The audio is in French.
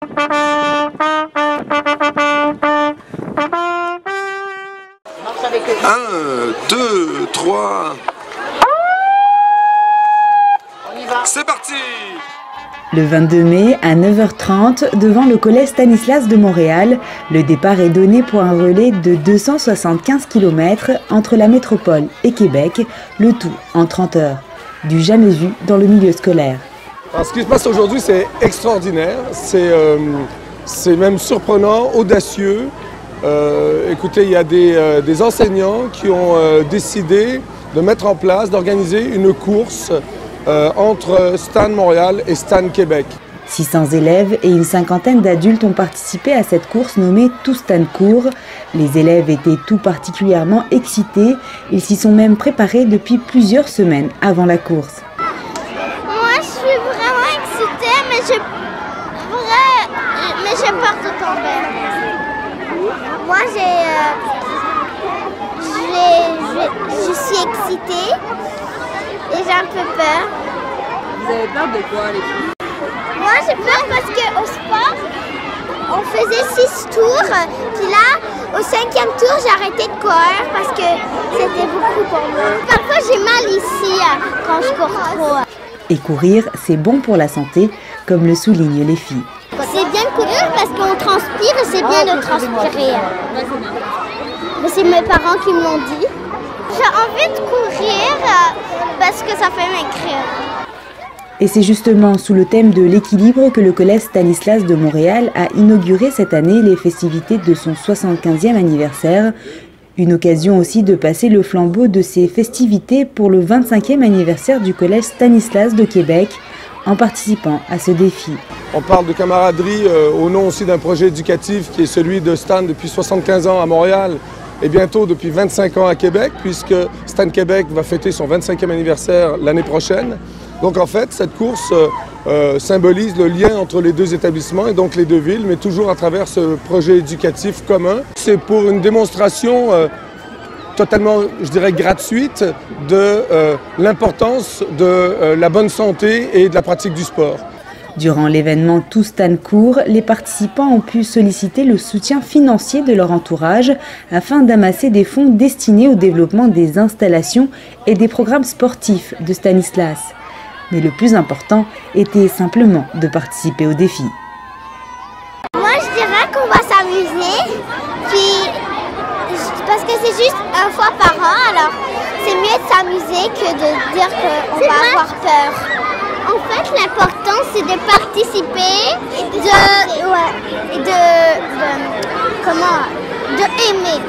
Un, deux, trois. C'est parti! Le 22 mai, à 9h30, devant le collège Stanislas de Montréal, le départ est donné pour un relais de 275 km entre la métropole et Québec, le tout en 30 heures. Du jamais vu dans le milieu scolaire. Alors, ce qui se passe aujourd'hui, c'est extraordinaire, c'est même surprenant, audacieux. Écoutez, il y a des enseignants qui ont décidé de mettre en place, d'organiser une course entre Stan Montréal et Stan Québec. 600 élèves et une cinquantaine d'adultes ont participé à cette course nommée Tout Stan Court. Les élèves étaient tout particulièrement excités. Ils s'y sont même préparés depuis plusieurs semaines avant la course. Moi, je suis vraiment excitée, mais j'ai peur de tomber. Moi, je suis excitée et j'ai un peu peur. Vous avez peur de quoi, les filles? Moi, j'ai peur parce qu'au sport, on faisait 6 tours. Puis là, au 5e tour, j'ai arrêté de courir parce que c'était beaucoup pour moi. Parfois, j'ai mal ici quand je cours trop. Et courir, c'est bon pour la santé, comme le soulignent les filles. C'est bien de courir parce qu'on transpire et c'est bien de transpirer. Mais c'est mes parents qui me l'ont dit. J'ai envie de courir parce que ça fait m'écrire. Et c'est justement sous le thème de l'équilibre que le collège Stanislas de Montréal a inauguré cette année les festivités de son 75e anniversaire. Une occasion aussi de passer le flambeau de ces festivités pour le 25e anniversaire du collège Stanislas de Québec, en participant à ce défi. On parle de camaraderie au nom aussi d'un projet éducatif qui est celui de Stan depuis 75 ans à Montréal et bientôt depuis 25 ans à Québec, puisque Stan Québec va fêter son 25e anniversaire l'année prochaine. Donc en fait, cette course symbolise le lien entre les deux établissements et donc les deux villes, mais toujours à travers ce projet éducatif commun. C'est pour une démonstration totalement, je dirais, gratuite de l'importance de la bonne santé et de la pratique du sport. Durant l'événement Tout Stan Court, les participants ont pu solliciter le soutien financier de leur entourage afin d'amasser des fonds destinés au développement des installations et des programmes sportifs de Stanislas. Mais le plus important était simplement de participer au défi. Moi, je dirais qu'on va s'amuser, puis parce que c'est juste une fois par an, alors c'est mieux de s'amuser que de dire qu'on va avoir peur. En fait, l'important, c'est de participer, de aimer.